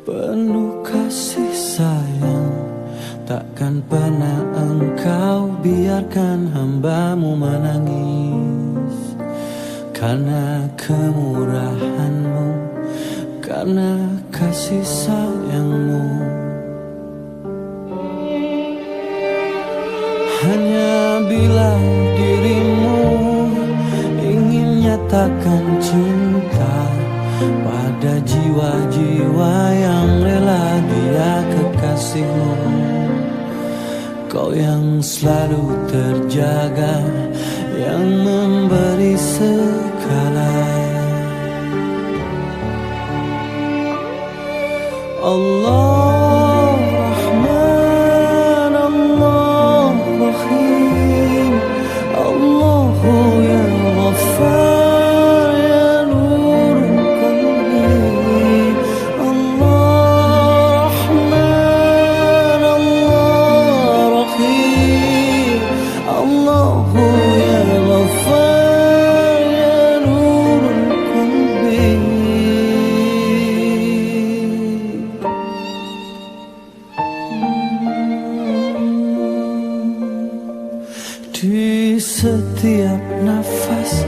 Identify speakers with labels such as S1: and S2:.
S1: penuh kasih sayang. Takkan pernah engkau biarkan hamba-Mu menangis. Karena kemurahan-Mu, karena kasih sayang-Mu. Hanya bila dirimu ingin nyatakan cinta pada jiwa-jiwa yang rela dia kekasihmu, kau yang selalu terjaga, yang memberi segala. Allah Rahman, Allah Rahim, Allahu ya Ghaffar ya Nur Qalbi. Allah Rahman, Allah Rahim, Allahu ya Ghaffar ya Nur Qalbi. Di setiap nafas